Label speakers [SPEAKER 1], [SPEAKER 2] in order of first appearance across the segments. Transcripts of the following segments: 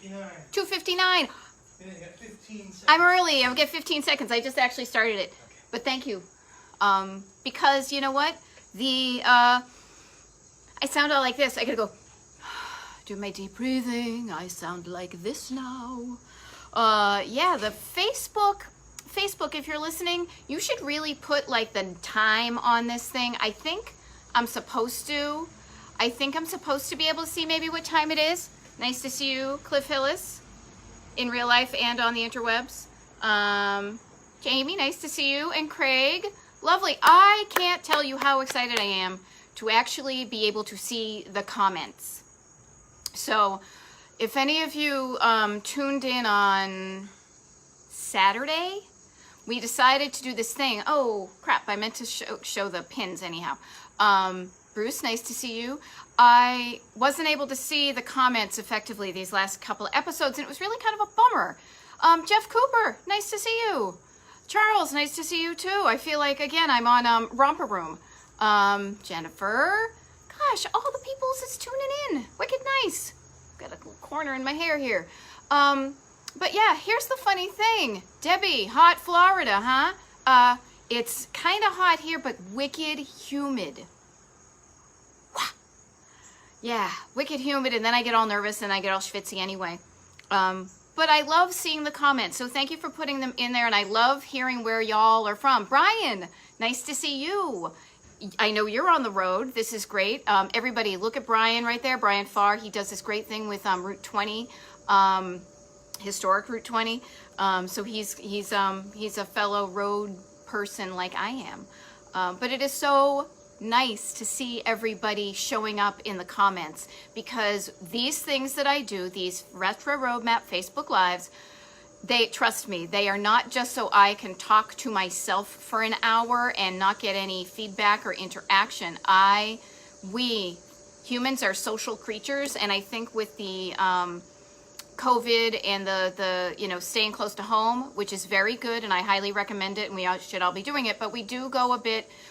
[SPEAKER 1] 2:59.
[SPEAKER 2] Yeah, you got 15 seconds.
[SPEAKER 1] I'm early. I'll get 15 seconds. I just actually started it. Okay. But thank you. Because you know what? I sound all like this. I gotta go do my deep breathing. I sound like this now. Yeah, the Facebook, if you're listening, you should really put like the time on this thing. I think I'm supposed to be able to see maybe what time it is. Nice to see you, Cliff Hillis, in real life and on the interwebs. Jamie, nice to see you. And Craig, lovely. I can't tell you how excited I am to actually be able to see the comments. So if any of you tuned in on Saturday, we decided to do this thing. Oh, crap, I meant to show the pins anyhow. Bruce, nice to see you. I wasn't able to see the comments effectively these last couple of episodes, and it was really kind of a bummer. Jeff Cooper, nice to see you. Charles, nice to see you too. I feel like, again, I'm on Romper Room. Jennifer, gosh, all the peoples that's tuning in. Wicked nice. Got a little corner in my hair here. But yeah, here's the funny thing. Debbie, hot Florida, huh? It's kind of hot here, but wicked humid. Yeah, wicked humid, and then I get all nervous and I get all schwitzy anyway. But I love seeing the comments, so thank you for putting them in there, and I love hearing where y'all are from. Brian, nice to see you. I know you're on the road. This is great. Everybody, look at Brian right there. Brian Farr. He does this great thing with Route 20, historic Route 20. So he's a fellow road person like I am. But it is so nice to see everybody showing up in the comments, because these things that I do, these Retro Roadmap Facebook Lives, they, trust me, they are not just so I can talk to myself for an hour and not get any feedback or interaction. We humans are social creatures, and I think with the COVID and the staying close to home, which is very good, and I highly recommend it, and we should all be doing it, but we do go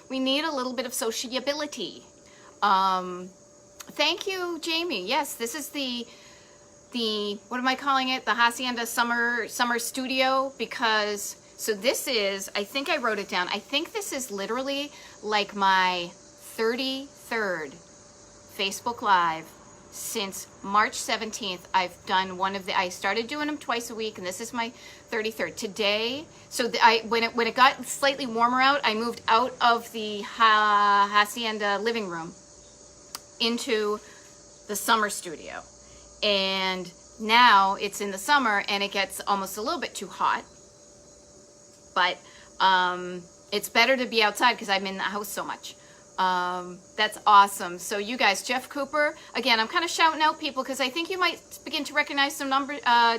[SPEAKER 1] we need a little bit of sociability. Thank you, Jamie. Yes, this is the what am I calling it? The Hacienda summer studio, because so this is, I think I wrote it down. I think this is literally like my 33rd Facebook Live since March 17th. I've done I started doing them twice a week, and this is my 33rd. Today, so when it got slightly warmer out, I moved out of the Hacienda living room into the summer studio. And now it's in the summer and it gets almost a little bit too hot. But it's better to be outside because I'm in the house so much. That's awesome. So you guys, Jeff Cooper, again, I'm kind of shouting out people because I think you might begin to recognize some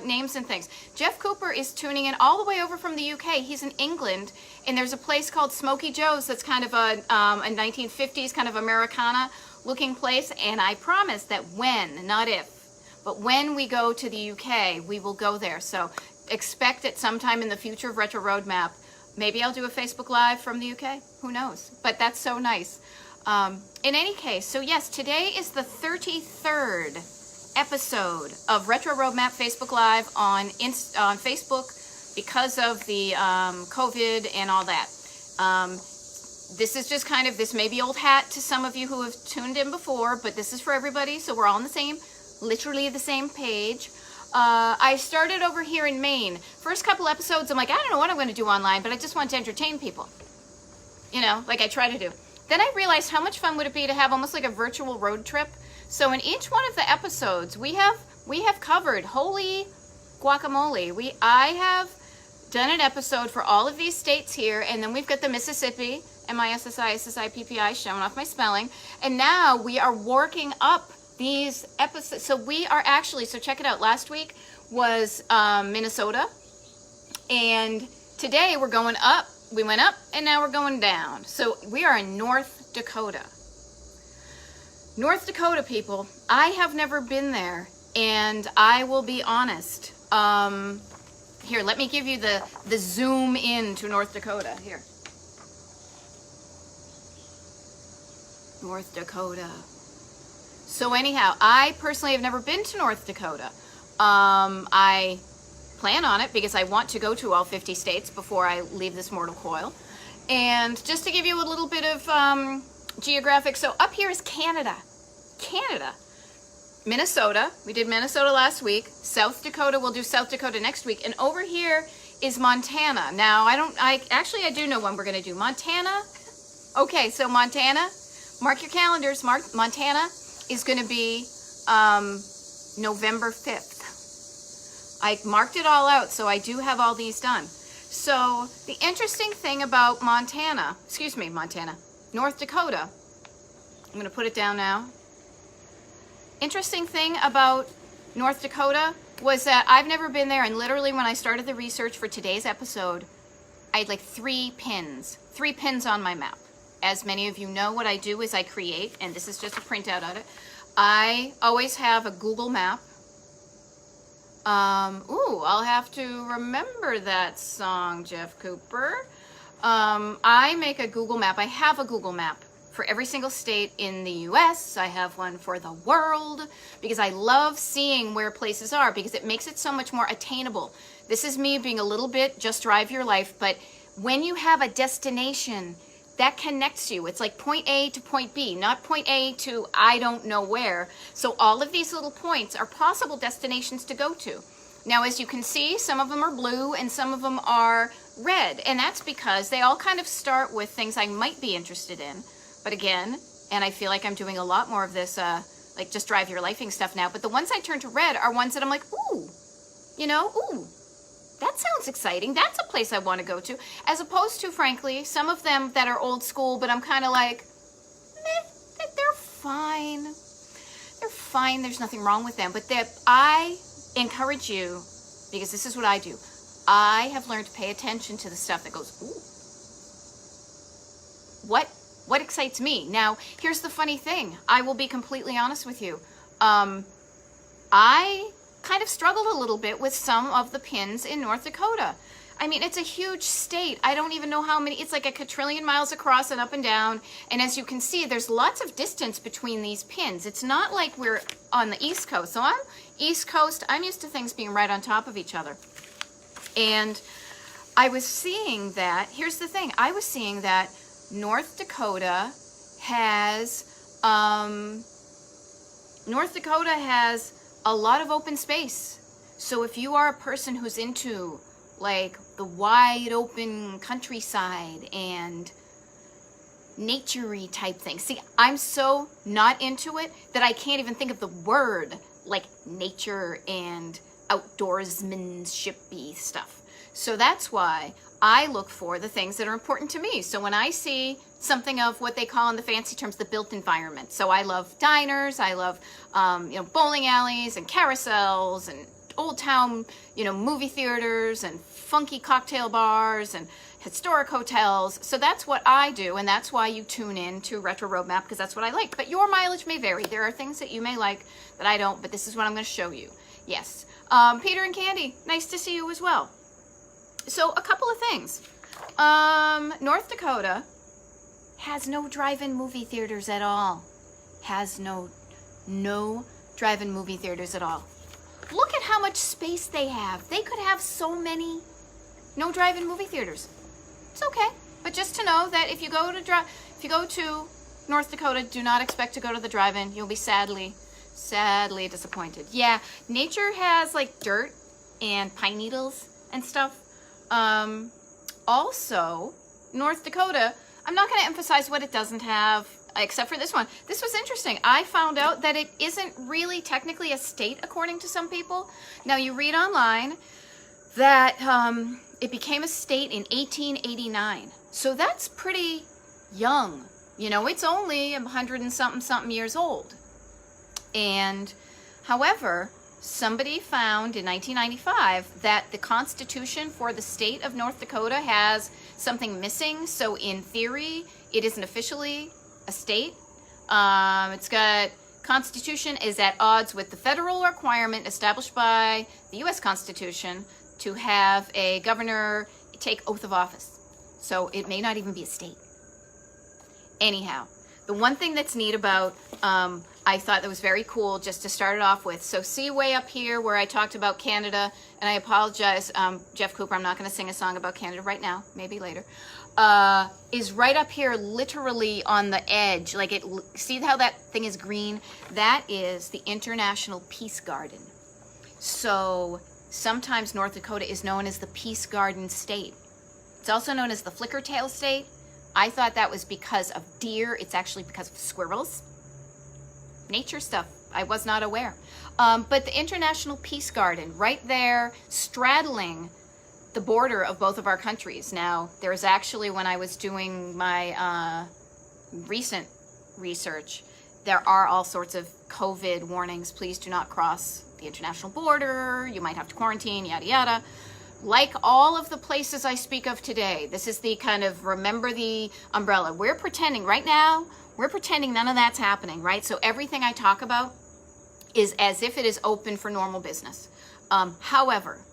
[SPEAKER 1] names and things. Jeff Cooper is tuning in all the way over from the UK. He's in England, and there's a place called Smoky Joe's that's kind of a 1950s kind of Americana looking place. And I promise that when, not if, but when we go to the UK, we will go there. So expect it sometime in the future of Retro Roadmap. Maybe I'll do a Facebook Live from the UK. Who knows? But that's so nice. In any case, so yes, today is the 33rd episode of Retro Roadmap Facebook Live on Facebook because of the COVID and all that. This is just kind of, this may be old hat to some of you who have tuned in before, but this is for everybody, so we're all on the same, literally the same page. I started over here in Maine. First couple episodes, I'm like, I don't know what I'm going to do online, but I just want to entertain people. You know, like I try to do. Then I realized how much fun would it be to have almost like a virtual road trip. So in each one of the episodes, we have covered, holy guacamole. I have done an episode for all of these states here, and then we've got the Mississippi, M-I-S-S-I, S-S-I-P-P-I, showing off my spelling. And now we are working up these episodes. So we are actually, so check it out. Last week was Minnesota, and today we're going up. We went up, and now we're going down. So we are in North Dakota. North Dakota, people. I have never been there, and I will be honest. Here, let me give you the zoom in to North Dakota. Here. North Dakota. So anyhow, I personally have never been to North Dakota. I plan on it because I want to go to all 50 states before I leave this mortal coil. And just to give you a little bit of geographic, so up here is Canada. Canada. Minnesota, we did Minnesota last week. South Dakota, we'll do South Dakota next week. And over here is Montana. Now, I do know when we're going to do Montana. Okay, so Montana, mark your calendars. Montana is going to be November 5th. I marked it all out, so I do have all these done. So the interesting thing about North Dakota, I'm going to put it down now. Interesting thing about North Dakota was that I've never been there, and literally when I started the research for today's episode, I had like 3 pins on my map. As many of you know, what I do is I create, and this is just a printout of it. I always have a Google map. I'll have to remember that song, Jeff Cooper. I make a Google map. I have a Google map for every single state in the US. I have one for the world because I love seeing where places are because it makes it so much more attainable. This is me being a little bit just drive your life, but when you have a destination, that connects you. It's like point A to point B, not point A to I don't know where. So all of these little points are possible destinations to go to. Now, as you can see, some of them are blue and some of them are red. And that's because they all kind of start with things I might be interested in. But again, and I feel like I'm doing a lot more of this, like just drive your lifing stuff now. But the ones I turn to red are ones that I'm like, ooh, that sounds exciting. That's a place I want to go to. As opposed to, frankly, some of them that are old school, but I'm kind of like, meh, they're fine. They're fine. There's nothing wrong with them. But I encourage you, because this is what I do. I have learned to pay attention to the stuff that goes, ooh. What excites me? Now, here's the funny thing. I will be completely honest with you. I kind of struggled a little bit with some of the pins in North Dakota. I mean, it's a huge state. I don't even know how many. It's like a quadrillion miles across and up and down. And as you can see, there's lots of distance between these pins. It's not like we're on the East Coast. So I'm East Coast. I'm used to things being right on top of each other. And I was seeing that. Here's the thing. I was seeing that North Dakota has a lot of open space. So if you are a person who's into like the wide open countryside and nature-y type thing. See, I'm so not into it that I can't even think of the word like nature and outdoorsmanship-y stuff. So that's why I look for the things that are important to me. So when I see something of what they call in the fancy terms, the built environment. So I love diners, I love, bowling alleys and carousels and old town, movie theaters and funky cocktail bars and historic hotels. So that's what I do. And that's why you tune in to Retro Roadmap, because that's what I like. But your mileage may vary. There are things that you may like that I don't, but this is what I'm going to show you. Yes. Peter and Candy, nice to see you as well. So a couple of things. North Dakota has no drive-in movie theaters at all. Has no drive-in movie theaters at all. Look at how much space they have. They could have so many. No drive-in movie theaters. It's okay, but just to know that if you go to North Dakota, do not expect to go to the drive-in. You'll be sadly disappointed. Yeah, nature has like dirt and pine needles and stuff. Also, North Dakota, I'm not going to emphasize what it doesn't have, except for this one. This was interesting. I found out that it isn't really technically a state, according to some people. Now, you read online that it became a state in 1889. So that's pretty young. It's only 100 and something years old. And, however, somebody found in 1995 that the Constitution for the state of North Dakota has something missing. So in theory, it isn't officially a state. It's got Constitution is at odds with the federal requirement established by the U.S. Constitution to have a governor take oath of office. So it may not even be a state. Anyhow, the one thing that's neat about I thought that was very cool just to start it off with. So see way up here where I talked about Canada, and I apologize, Jeff Cooper, I'm not going to sing a song about Canada right now, maybe later, is right up here literally on the edge. Like see how that thing is green? That is the International Peace Garden. So sometimes North Dakota is known as the Peace Garden State. It's also known as the Flicker Tail State. I thought that was because of deer. It's actually because of squirrels. Nature stuff. I was not aware. But the International Peace Garden, right there, straddling the border of both of our countries. Now, there's actually, when I was doing my recent research, there are all sorts of COVID warnings. Please do not cross the international border. You might have to quarantine, yada, yada. Like all of the places I speak of today, this is the kind of remember the umbrella. We're pretending right now, we're pretending none of that's happening, right? So everything I talk about is as if it is open for normal business. However,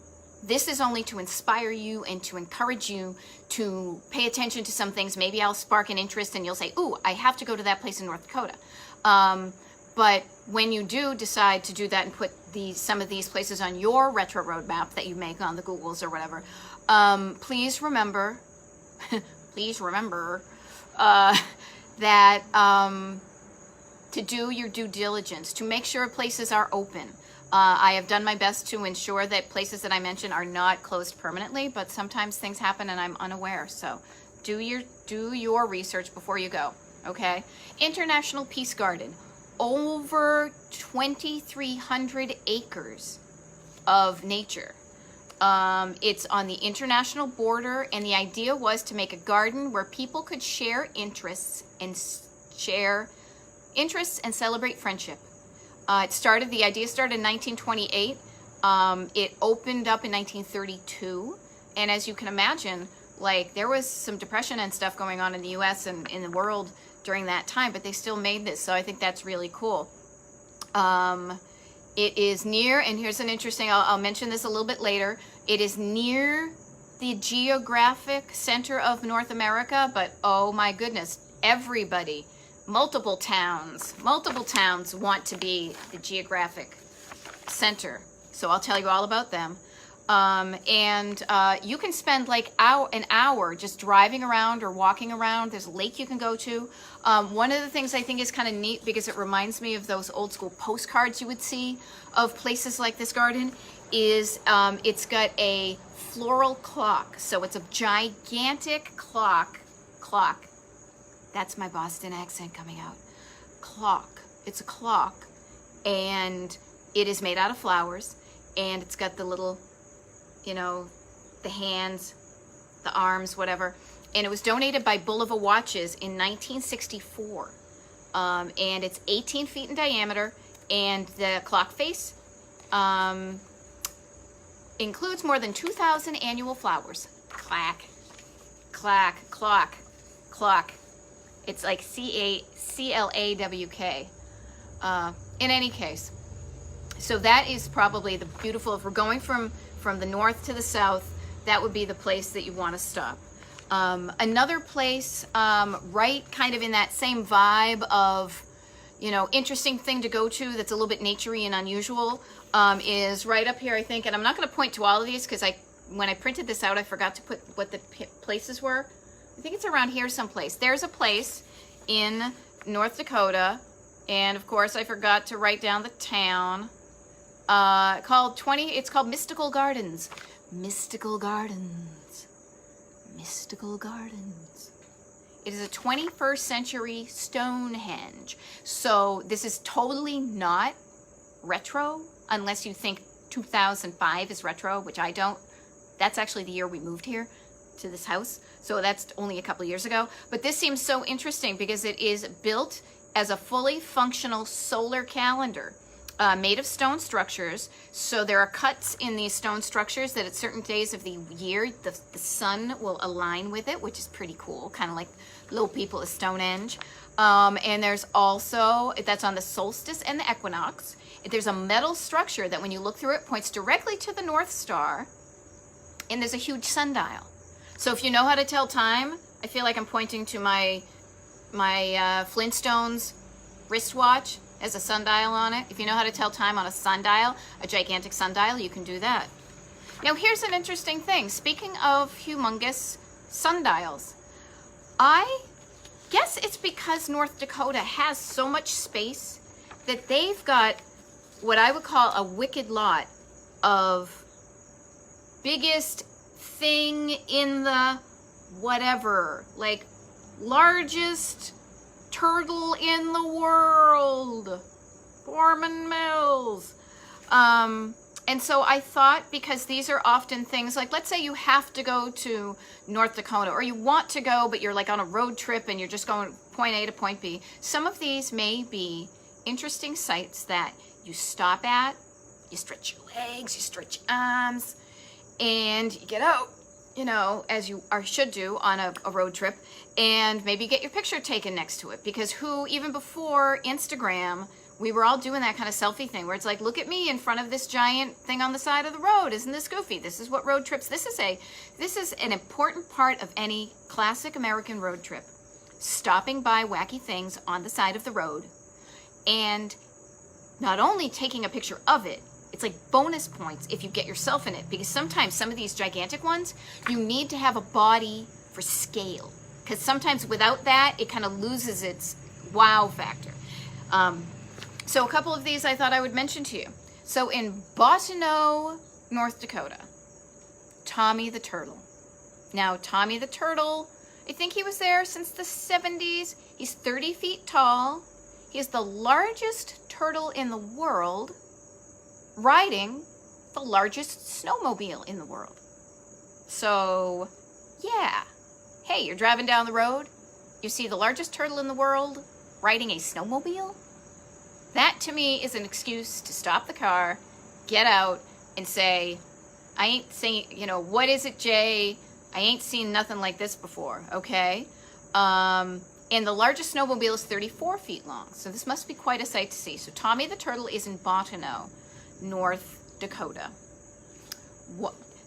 [SPEAKER 1] this is only to inspire you and to encourage you to pay attention to some things. Maybe I'll spark an interest and you'll say, ooh, I have to go to that place in North Dakota. But when you do decide to do that and put some of these places on your retro road map that you make on the Googles or whatever, please remember, that to do your due diligence, to make sure places are open. I have done my best to ensure that places that I mentioned are not closed permanently, but sometimes things happen and I'm unaware. So do your research before you go, okay? International Peace Garden, over 2,300 acres of nature. It's on the international border, and the idea was to make a garden where people could share interests and celebrate friendship. The idea started in 1928. It opened up in 1932, and as you can imagine, like there was some depression and stuff going on in the U.S. and in the world during that time, but they still made this, so I think that's really cool. It is near, and here's an interesting, I'll mention this a little bit later, it is near the geographic center of North America, but oh my goodness, everybody, multiple towns want to be the geographic center. So I'll tell you all about them. You can spend like an hour just driving around or walking around. There's a lake you can go to. One of the things I think is kind of neat because it reminds me of those old school postcards you would see of places like this garden is it's got a floral clock. So it's a gigantic clock. That's my Boston accent coming out. Clock. It's a clock. And it is made out of flowers. And it's got the little, the hands, the arms, whatever. And it was donated by Bulova Watches in 1964. And it's 18 feet in diameter. And the clock face includes more than 2,000 annual flowers. Clack, clack, clock, clock. It's like C-L-A-W-K. In any case, so that is probably the beautiful, if we're going from the north to the south, that would be the place that you want to stop. Another place, right kind of in that same vibe of, interesting thing to go to that's a little bit naturey and unusual, is right up here, I think, and I'm not going to point to all of these because when I printed this out, I forgot to put what the places were. I think it's around here someplace. There's a place in North Dakota, and of course I forgot to write down the town, it's called Mystical Gardens. Mystical Gardens. Mystical Gardens. It is a 21st century Stonehenge. So this is totally not retro, unless you think 2005 is retro, which I don't. That's actually the year we moved here to this house. So that's only a couple years ago. But this seems so interesting because it is built as a fully functional solar calendar made of stone structures. So there are cuts in these stone structures that at certain days of the year, the sun will align with it, which is pretty cool, kind of like Little People of Stonehenge. And there's also, that's on the solstice and the equinox. There's a metal structure that when you look through it, points directly to the North Star. And there's a huge sundial. So if you know how to tell time, I feel like I'm pointing to my Flintstones wristwatch. has a sundial on it. If you know how to tell time on a sundial, a gigantic sundial, you can do that. Now here's an interesting thing. Speaking of humongous sundials, I guess it's because North Dakota has so much space that they've got what I would call a wicked lot of biggest thing in the whatever, like largest turtle in the world, Foreman Mills. And so I thought, because these are often things like, let's say you have to go to North Dakota, or you want to go, but you're like on a road trip and you're just going point A to point B. Some of these may be interesting sites that you stop at, you stretch your legs, you stretch your arms, and you get out, you know, as you should do on a road trip, and maybe get your picture taken next to it. Because even before Instagram, we were all doing that kind of selfie thing where it's like, look at me in front of this giant thing on the side of the road. Isn't this goofy? This is what road trips, this is an important part of any classic American road trip. Stopping by wacky things on the side of the road and not only taking a picture of it, it's like bonus points if you get yourself in it, because sometimes some of these gigantic ones, you need to have a body for scale. Because sometimes without that, it kind of loses its wow factor. So a couple of these I thought I would mention to you. So in Bottineau, North Dakota, Tommy the Turtle. Now, Tommy the Turtle, I think he was there since the 70s. He's 30 feet tall. He is the largest turtle in the world, riding the largest snowmobile in the world. So, yeah. Hey, you're driving down the road, you see the largest turtle in the world riding a snowmobile? That, to me, is an excuse to stop the car, get out, and say, I ain't saying, you know, what is it, Jay? I ain't seen nothing like this before, okay? And the largest snowmobile is 34 feet long, so this must be quite a sight to see. So Tommy the Turtle is in Bottineau, North Dakota.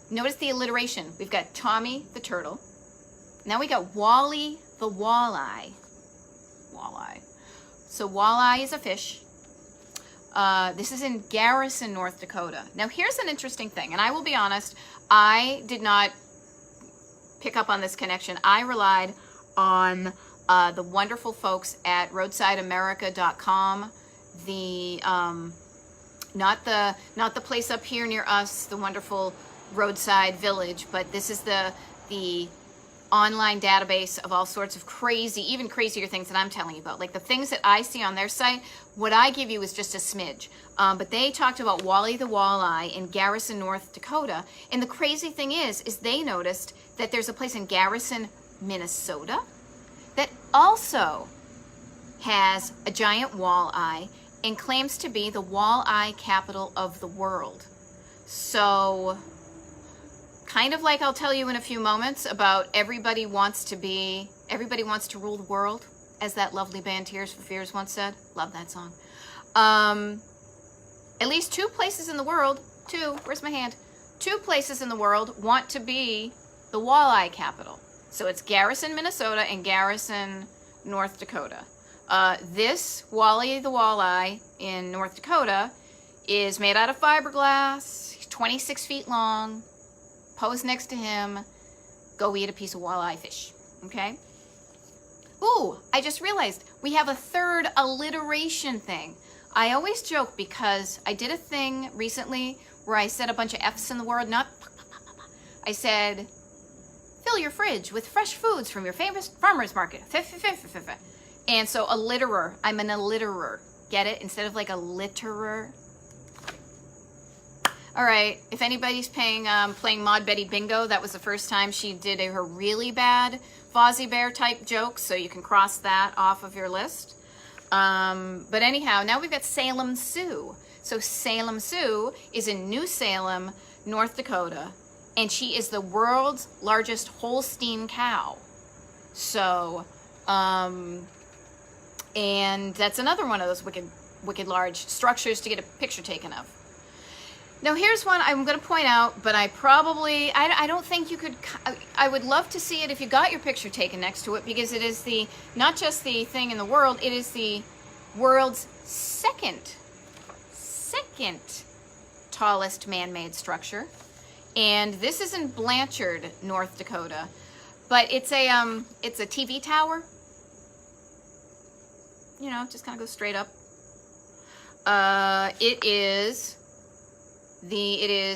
[SPEAKER 1] Notice the alliteration. We've got Tommy the Turtle. Now we got Wally the Walleye. Walleye. So walleye is a fish. This is in Garrison, North Dakota. Now here's an interesting thing, and I will be honest, I did not pick up on this connection. I relied on the wonderful folks at roadsideamerica.com, not the place up here near us, the wonderful Roadside Village, but this is the online database of all sorts of crazy, even crazier things that I'm telling you about. Like the things that I see on their site, what I give you is just a smidge. But they talked about Wally the Walleye in Garrison, North Dakota. And the crazy thing is they noticed that there's a place in Garrison, Minnesota, that also has a giant walleye and claims to be the walleye capital of the world. So, kind of like I'll tell you in a few moments about everybody wants to rule the world, as that lovely band Tears for Fears once said. Love that song. At least two places in the world, where's my hand? 2 places in the world want to be the walleye capital. So it's Garrison, Minnesota and Garrison, North Dakota. This Wally the Walleye in North Dakota is made out of fiberglass. He's 26 feet long. Pose next to him. Go eat a piece of walleye fish. Okay? Ooh, I just realized we have a third alliteration thing. I always joke because I did a thing recently where I said a bunch of F's in the word, I said, fill your fridge with fresh foods from your famous farmer's market. And so alliterer, I'm an alliterer. Get it? Instead of like a litterer. All right, if anybody's playing Maud Betty Bingo, that was the first time she did her really bad Fozzie Bear type joke, so you can cross that off of your list. But anyhow, now we've got Salem Sue. So Salem Sue is in New Salem, North Dakota, and she is the world's largest Holstein cow. So, and that's another one of those wicked large structures to get a picture taken of. Now here's one I'm going to point out, but I don't think you could, I would love to see it if you got your picture taken next to it, because it is not just the thing in the world, it is the world's second tallest man-made structure. And this is in Blanchard, North Dakota. But it's a TV tower. You know, just kind of goes straight up. It is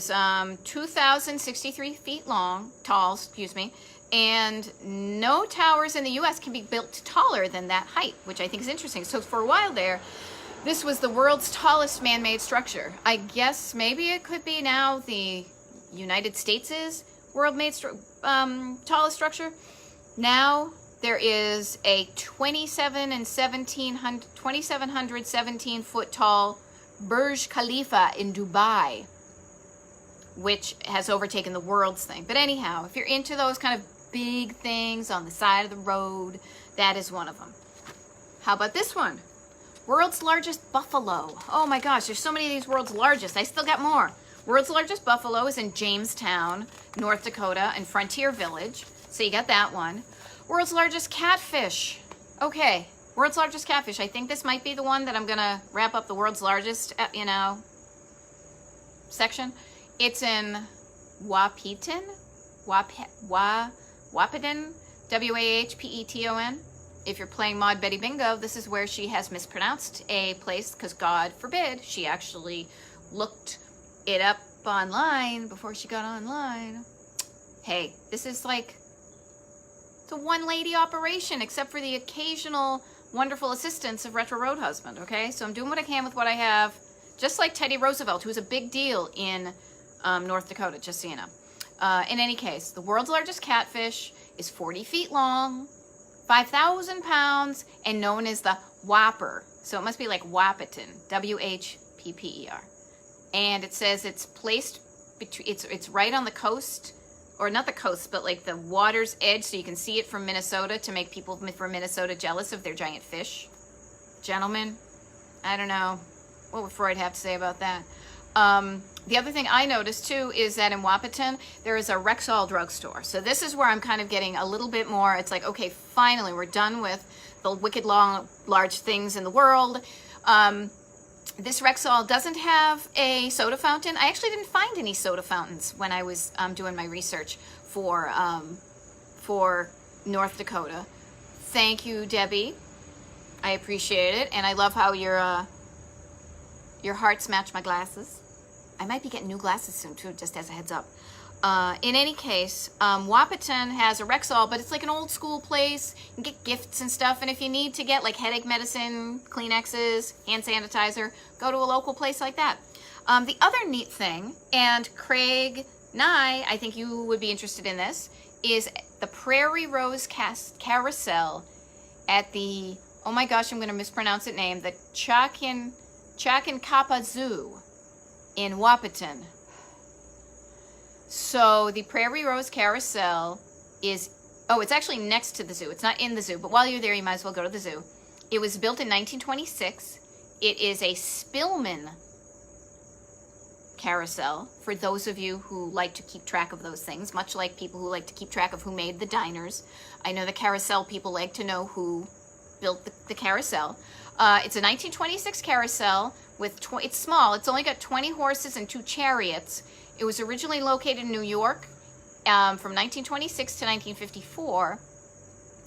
[SPEAKER 1] 2,063 feet tall, excuse me, and no towers in the U.S. can be built taller than that height, which I think is interesting. So for a while there, this was the world's tallest man-made structure. I guess maybe it could be now the United States' world-made tallest structure. Now there is a 2,717 foot tall Burj Khalifa in Dubai, which has overtaken the world's thing. But anyhow, if you're into those kind of big things on the side of the road, that is one of them. How about this one? World's largest buffalo. Oh my gosh, there's so many of these world's largest. I still got more. World's largest buffalo is in Jamestown, North Dakota, in Frontier Village. So you got that one. World's largest catfish. Okay, world's largest catfish. I think this might be the one that I'm gonna wrap up the world's largest, section. It's in Wahpeton, Wahpeton, Wahpeton. If you're playing Mod Betty Bingo, this is where she has mispronounced a place, because God forbid she actually looked it up online before she got online. Hey, this is like, it's a one-lady operation, except for the occasional wonderful assistance of Retro Road Husband, okay? So I'm doing what I can with what I have, just like Teddy Roosevelt, who's a big deal in North Dakota, just so you know. In any case, the world's largest catfish is 40 feet long, 5,000 pounds, and known as the Whopper. So it must be like Wahpeton, W-H-P-P-E-R. And it says it's placed between, it's right on the coast, or not the coast, but like the water's edge, so you can see it from Minnesota, to make people from Minnesota jealous of their giant fish. Gentlemen, I don't know. What would Freud have to say about that? The other thing I noticed too is that in Wahpeton, there is a Rexall drugstore. So this is where I'm kind of getting a little bit more, it's like, okay, finally, we're done with the wicked long, large things in the world. This Rexall doesn't have a soda fountain. I actually didn't find any soda fountains when I was doing my research for North Dakota. Thank you, Debbie. I appreciate it, and I love how your hearts match my glasses. I might be getting new glasses soon too, just as a heads up. In any case, Wahpeton has a Rexall, but it's like an old school place. You can get gifts and stuff, and if you need to get like headache medicine, Kleenexes, hand sanitizer, go to a local place like that. The other neat thing, and Craig Nye, I think you would be interested in this, is the Prairie Rose Carousel at the, oh my gosh, I'm going to mispronounce the name, the Chakinkapa Zoo in Wahpeton. So the Prairie Rose Carousel is, oh, it's actually next to the zoo. It's not in the zoo, but while you're there, you might as well go to the zoo. It was built in 1926. It is a Spillman carousel, for those of you who like to keep track of those things, much like people who like to keep track of who made the diners. I know the carousel people like to know who built the carousel. It's a 1926 carousel with, it's small. It's only got 20 horses and 2 chariots. It was originally located in New York from 1926 to 1954,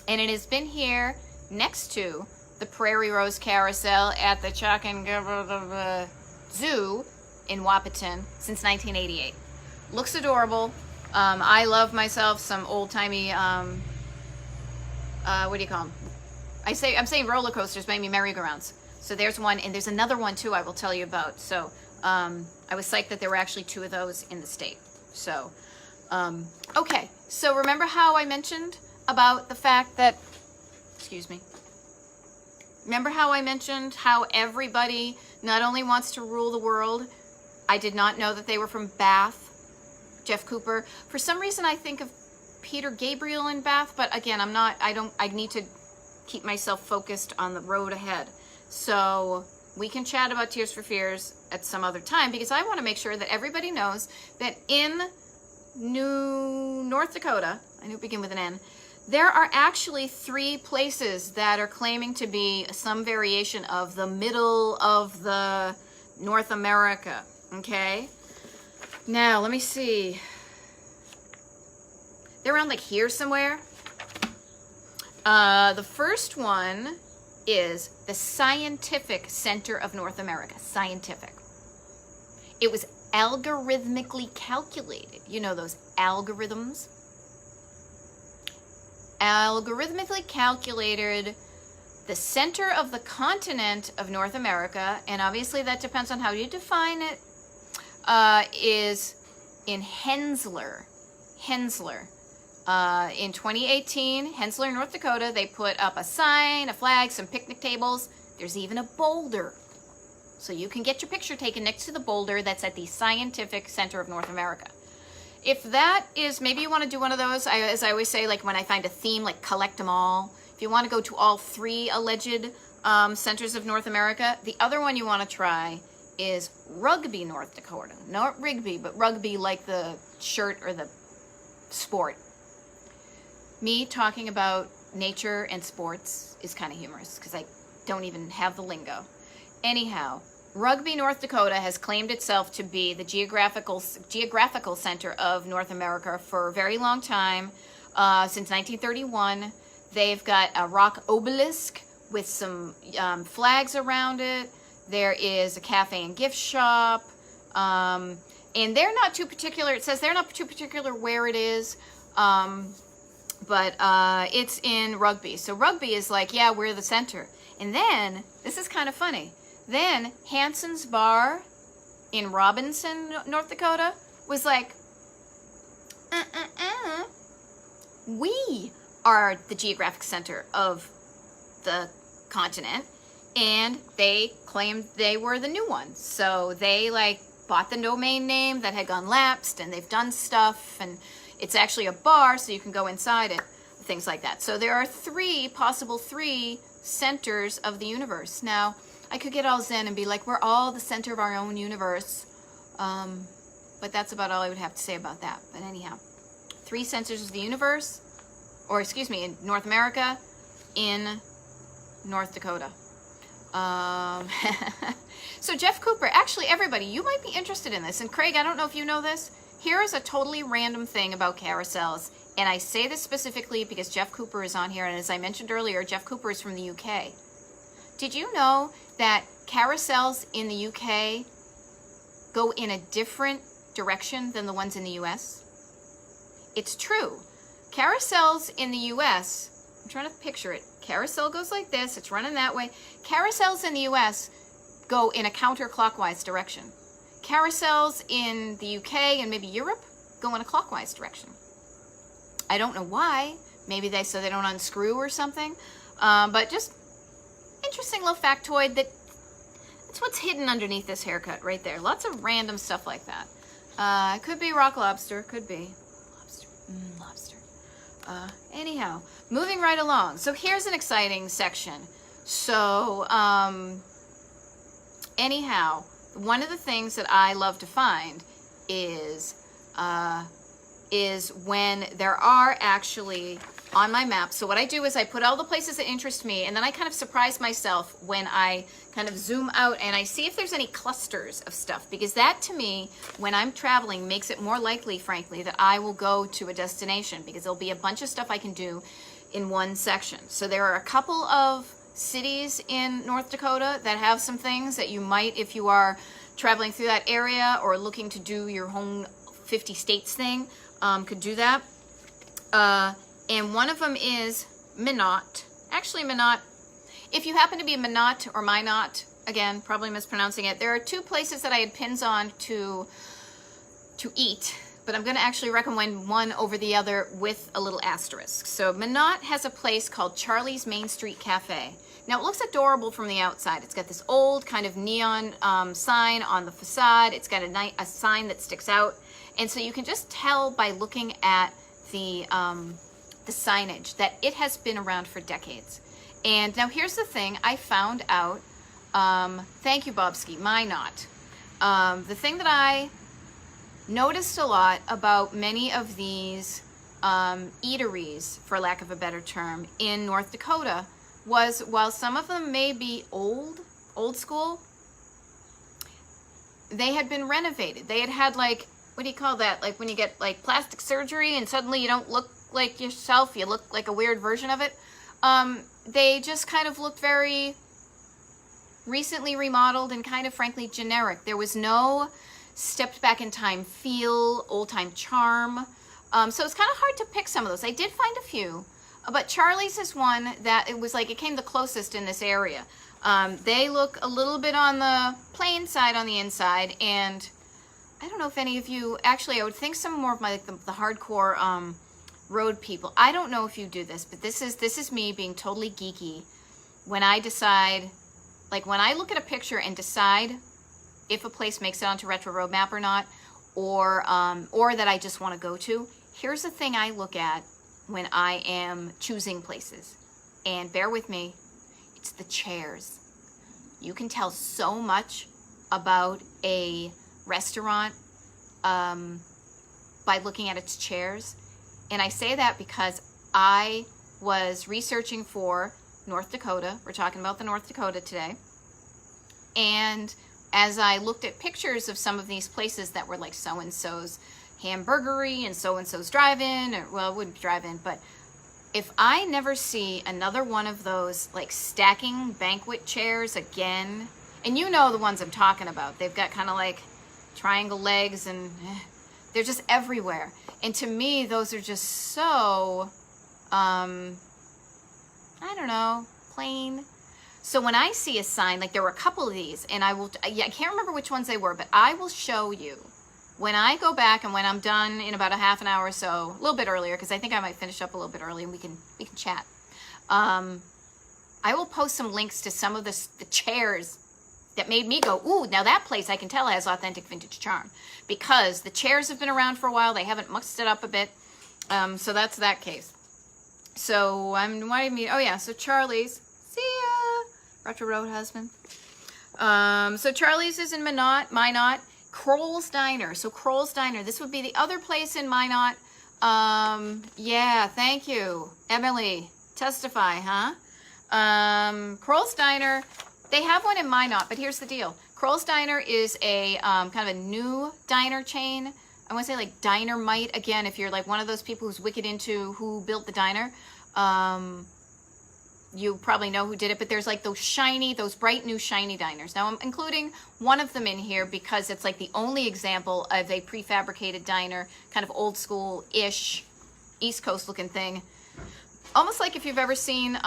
[SPEAKER 1] and it has been here next to the Prairie Rose Carousel at the Chakinkapa Zoo in Wahpeton since 1988. Looks adorable. I love myself some old-timey, what do you call them? I'm saying roller coasters, maybe merry-go-rounds. So there's one, and there's another one too I will tell you about. So I was psyched that there were actually 2 of those in the state. So, okay. So remember how I mentioned about the fact that, excuse me. Remember how I mentioned how everybody not only wants to rule the world, I did not know that they were from Bath, Jeff Cooper. For some reason, I think of Peter Gabriel in Bath, but again, I need to keep myself focused on the road ahead. So we can chat about Tears for Fears at some other time, because I want to make sure that everybody knows that in North Dakota, I know it begin with an N, there are actually 3 places that are claiming to be some variation of the middle of the North America, okay? Now, let me see. They're around like here somewhere. The first one is the Scientific Center of North America. Scientific. It was algorithmically calculated. You know those algorithms? Algorithmically calculated the center of the continent of North America, and obviously that depends on how you define it, is in Hensler. In 2018, Hensler, North Dakota, they put up a sign, a flag, some picnic tables. There's even a boulder. So you can get your picture taken next to the boulder that's at the Scientific Center of North America. If that is, maybe you want to do one of those, as I always say, like when I find a theme, like collect them all. If you want to go to all 3 alleged centers of North America, the other one you want to try is Rugby, North Dakota. Not Rigby, but Rugby like the shirt or the sport. Me talking about nature and sports is kind of humorous because I don't even have the lingo. Anyhow, Rugby, North Dakota has claimed itself to be the geographical center of North America for a very long time, since 1931. They've got a rock obelisk with some flags around it. There is a cafe and gift shop, and they're not too particular. It says they're not too particular where it is, but it's in Rugby. So Rugby is like, yeah, we're the center. And then, this is kind of funny, then Hanson's Bar in Robinson, North Dakota, was like, we are the geographic center of the continent, and they claimed they were the new ones. So they like bought the domain name that had gone lapsed, and they've done stuff, and it's actually a bar, so you can go inside it, things like that. So there are 3 possible centers of the universe. Now, I could get all zen and be like, we're all the center of our own universe. But that's about all I would have to say about that. But anyhow, 3 centers of the universe, or excuse me, in North America, in North Dakota. So Jeff Cooper, actually everybody, you might be interested in this. And Craig, I don't know if you know this. Here is a totally random thing about carousels. And I say this specifically because Jeff Cooper is on here. And as I mentioned earlier, Jeff Cooper is from the UK. Did you know that carousels in the UK go in a different direction than the ones in the US? It's true. Carousels in the US, I'm trying to picture it. Carousel goes like this, it's running that way. Carousels in the US go in a counterclockwise direction. Carousels in the UK and maybe Europe go in a clockwise direction. I don't know why. Maybe they so they don't unscrew or something. But just interesting little factoid that's what's hidden underneath this haircut right there. Lots of random stuff like that. It could be rock lobster. Could be. Lobster. Anyhow, moving right along. So here's an exciting section. So, anyhow, one of the things that I love to find is when there are actually on my map. So what I do is I put all the places that interest me, and then I kind of surprise myself when I kind of zoom out and I see if there's any clusters of stuff, because that to me, when I'm traveling, makes it more likely, frankly, that I will go to a destination, because there'll be a bunch of stuff I can do in one section. So there are a couple of cities in North Dakota that have some things that you might, if you are traveling through that area or looking to do your home 50 states thing, could do that. And one of them is Minot. Actually, Minot. If you happen to be Minot or Minot, again, probably mispronouncing it, there are 2 places that I had pins on to eat, but I'm going to actually recommend one over the other with a little asterisk. So Minot has a place called Charlie's Main Street Cafe. Now, it looks adorable from the outside. It's got this old kind of neon sign on the facade. It's got a sign that sticks out. And so you can just tell by looking at the signage that it has been around for decades. And now here's the thing I found out. Thank you, Bobski. Minot. The thing that I noticed a lot about many of these eateries, for lack of a better term, in North Dakota was, while some of them may be old school, they had been renovated. They had like, what do you call that? Like when you get like plastic surgery and suddenly you don't look like yourself, you look like a weird version of it. They just kind of looked very recently remodeled and kind of frankly generic. There was no stepped back in time feel, old time charm. So it's kind of hard to pick some of those. I did find a few, but Charlie's is one that it was like, it came the closest in this area. They look a little bit on the plain side on the inside, and I don't know if any of you, actually I would think some more of my, like the hardcore road people. I don't know if you do this, but this is me being totally geeky. When I decide, like when I look at a picture and decide if a place makes it onto Retro Road Map or not, or that I just want to go to, here's the thing I look at when I am choosing places. And bear with me, it's the chairs. You can tell so much about a restaurant by looking at its chairs. And I say that because I was researching for North Dakota. We're talking about the North Dakota today. And as I looked at pictures of some of these places that were like so-and-so's hamburgery and so-and-so's drive-in, or, well, it wouldn't be drive-in, but if I never see another one of those like stacking banquet chairs again, and you know the ones I'm talking about, they've got kind of like triangle legs and they're just everywhere. And to me, those are just so, I don't know, plain. So when I see a sign, like there were a couple of these, and I can't remember which ones they were, but I will show you when I go back and when I'm done in about a half an hour or so, a little bit earlier, because I think I might finish up a little bit early and we can chat. I will post some links to some of the chairs that made me go, ooh, now that place I can tell has authentic vintage charm, because the chairs have been around for a while. They haven't muxed it up a bit. So that's that case. So oh yeah, so Charlie's, see ya, Retro Road husband. So Charlie's is in Minot. Kroll's Diner. So Kroll's Diner, this would be the other place in Minot. Yeah, thank you, Emily. Testify, huh? Kroll's Diner, they have one in Minot, but here's the deal. Kroll's Diner is a kind of a new diner chain. I want to say like Dynamite, again, if you're like one of those people who's wicked into who built the diner. You probably know who did it, but there's like those bright new shiny diners. Now I'm including one of them in here because it's like the only example of a prefabricated diner, kind of old school-ish, East Coast looking thing. Almost like if you've ever seen like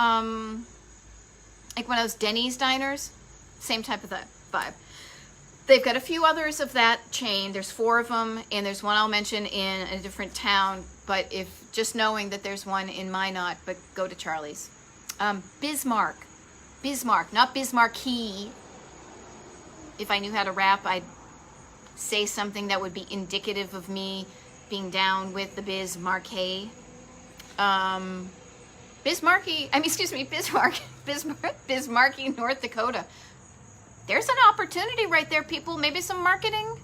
[SPEAKER 1] one of those Denny's diners, same type of that vibe. They've got a few others of that chain. There's 4 of them, and there's one I'll mention in a different town, but if just knowing that there's one in Minot, but go to Charlie's. Bismarck, not Bismarcky. If I knew how to rap, I'd say something that would be indicative of me being down with the Bismarcky. Bismarcky, North Dakota. There's an opportunity right there, people. Maybe some marketing,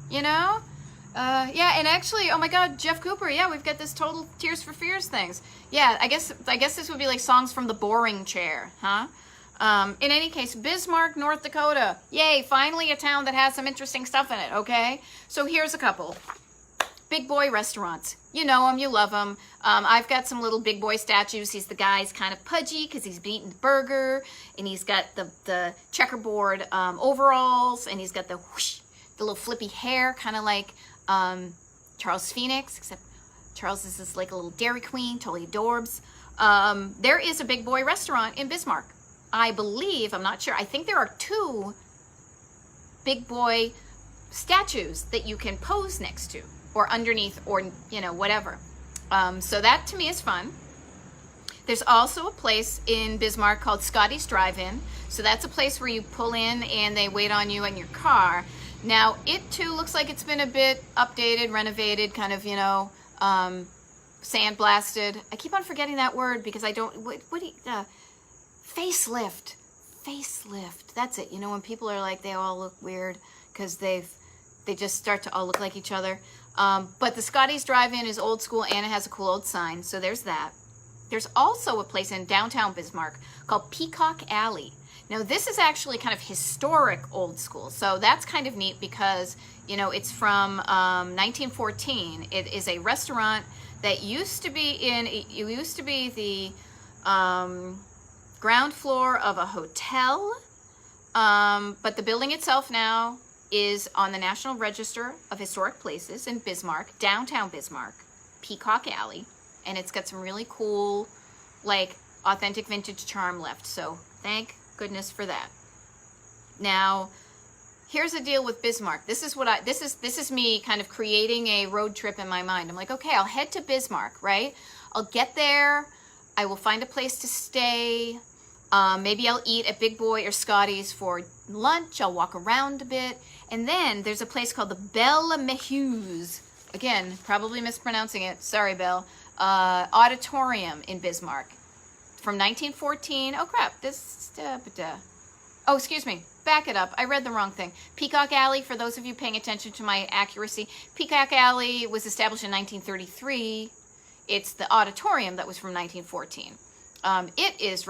[SPEAKER 1] you know? Yeah, and actually, oh my God, Jeff Cooper, yeah, we've got this total Tears for Fears things. Yeah, I guess this would be like songs from the boring chair, huh? In any case, Bismarck, North Dakota. Yay, finally a town that has some interesting stuff in it, okay? So here's a couple. Big boy restaurants. You know them, you love them. I've got some little big boy statues. He's the guy's kind of pudgy because he's been eating the burger, and he's got the checkerboard overalls, and he's got the whoosh, the little flippy hair, kind of like Charles Phoenix, except Charles is just like a little Dairy Queen, totally adorbs. There is a big boy restaurant in Bismarck. I believe, I'm not sure, I think there are 2 big boy statues that you can pose next to, or underneath, or, you know, whatever. So that to me is fun. There's also a place in Bismarck called Scotty's Drive-In. So that's a place where you pull in and they wait on you in your car. Now, it too looks like it's been a bit updated, renovated, kind of, you know, sandblasted. I keep on forgetting that word because I don't, facelift. Facelift. That's it. You know, when people are like, they all look weird because they just start to all look like each other. But the Scotty's Drive-In is old school and it has a cool old sign. So there's that. There's also a place in downtown Bismarck called Peacock Alley. Now, this is actually kind of historic old school. So that's kind of neat because, you know, it's from 1914. It is a restaurant that used to be the ground floor of a hotel. But the building itself now is on the National Register of Historic Places in Bismarck, downtown Bismarck, Peacock Alley. And it's got some really cool, like, authentic vintage charm left. So thank goodness for that. Now, here's the deal with Bismarck. This is me kind of creating a road trip in my mind. I'm like, okay, I'll head to Bismarck, right? I'll get there. I will find a place to stay. Maybe I'll eat at Big Boy or Scotty's for lunch. I'll walk around a bit. And then there's a place called the Belle Meuse. Again, probably mispronouncing it. Sorry, Belle. Auditorium in Bismarck from 1914. Oh, crap. Oh, excuse me. Back it up. I read the wrong thing. Peacock Alley, for those of you paying attention to my accuracy, Peacock Alley was established in 1933. It's the auditorium that was from 1914. It is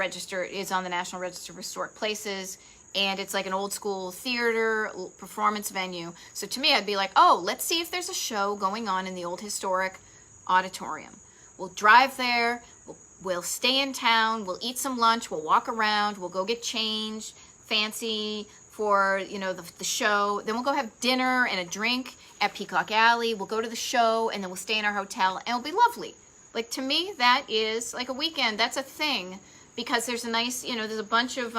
[SPEAKER 1] on the National Register of Historic Places, and it's like an old school theater performance venue. So to me, I'd be like, oh, let's see if there's a show going on in the old historic auditorium. We'll drive there, we'll stay in town, we'll eat some lunch, we'll walk around, we'll go get changed, fancy for, you know, the show. Then we'll go have dinner and a drink at Peacock Alley. We'll go to the show, and then we'll stay in our hotel, and it'll be lovely. Like, to me, that is like a weekend. That's a thing, because there's a nice, you know, there's a bunch of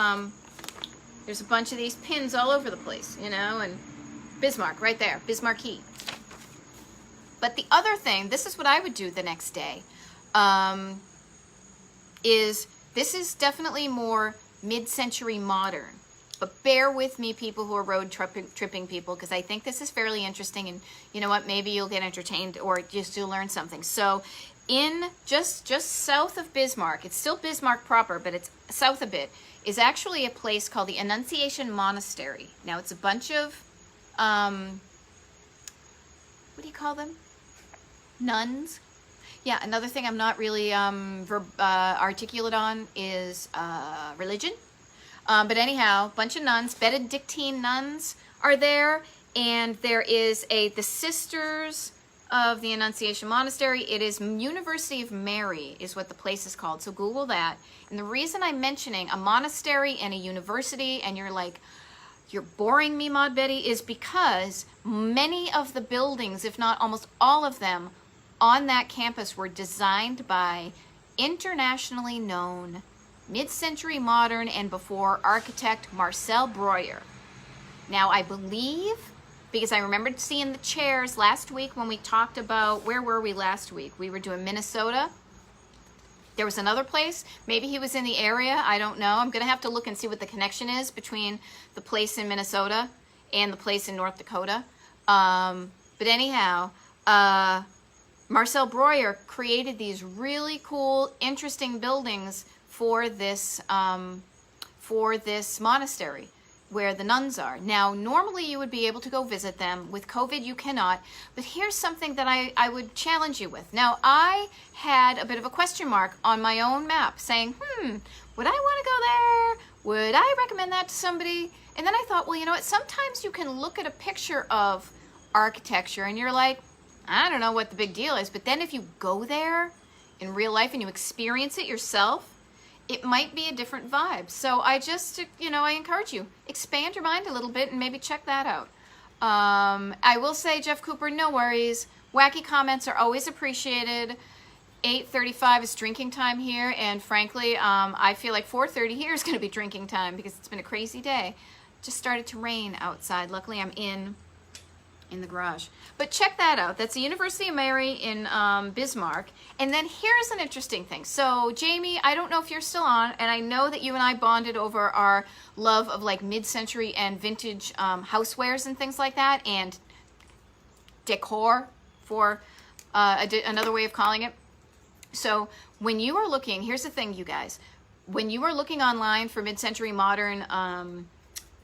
[SPEAKER 1] these pins all over the place, you know, and Bismarck right there, Bismarcky. But the other thing, this is what I would do the next day, this is definitely more mid-century modern. But bear with me, people who are road tripping people, because I think this is fairly interesting, and you know what, maybe you'll get entertained or just you'll learn something. So in just south of Bismarck, it's still Bismarck proper, but it's south a bit, is actually a place called the Annunciation Monastery. Now, it's a bunch of, what do you call them? Nuns? Yeah, another thing I'm not really articulate on is religion. But anyhow, bunch of nuns, Benedictine nuns are there, and there is the Sisters of the Annunciation Monastery. It is University of Mary is what the place is called, so Google that. And the reason I'm mentioning a monastery and a university, and you're like, you're boring me, Maud Betty, is because many of the buildings, if not almost all of them, on that campus were designed by internationally known mid-century modern and before architect Marcel Breuer. Now, I believe, because I remembered seeing the chairs last week when we talked about, where were we last week? We were doing Minnesota. There was another place. Maybe he was in the area. I don't know. I'm going to have to look and see what the connection is between the place in Minnesota and the place in North Dakota. But anyhow, Marcel Breuer created these really cool, interesting buildings for this monastery where the nuns are. Now, normally you would be able to go visit them. With COVID, you cannot. But here's something that I would challenge you with. Now, I had a bit of a question mark on my own map saying, would I want to go there? Would I recommend that to somebody? And then I thought, well, you know what? Sometimes you can look at a picture of architecture and you're like, I don't know what the big deal is. But then if you go there in real life and you experience it yourself, it might be a different vibe. So I just, I encourage you, expand your mind a little bit and maybe check that out. I will say, Jeff Cooper, no worries. Wacky comments are always appreciated. 8:35 is drinking time here, and frankly, I feel like 4:30 here is going to be drinking time because it's been a crazy day. Just started to rain outside. Luckily, I'm in the garage. But check that out. That's the University of Mary in Bismarck. And then here's an interesting thing. So Jamie, I don't know if you're still on, and I know that you and I bonded over our love of like mid-century and vintage housewares and things like that, and decor for another way of calling it. So when you are looking, here's the thing, you guys. When you are looking online for mid-century modern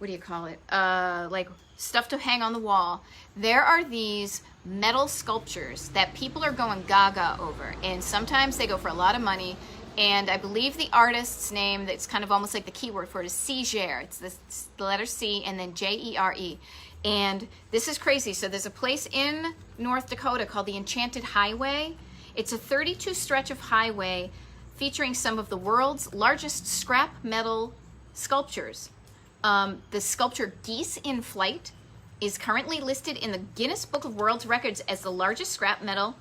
[SPEAKER 1] what do you call it? Like stuff to hang on the wall. There are these metal sculptures that people are going gaga over, and sometimes they go for a lot of money. And I believe the artist's name, that's kind of almost like the keyword for it, is Cjere. It's the letter C and then Jere. And this is crazy. So there's a place in North Dakota called the Enchanted Highway. It's a 32 stretch of highway featuring some of the world's largest scrap metal sculptures. The sculpture Geese in Flight is currently listed in the Guinness Book of World Records as the largest scrap metal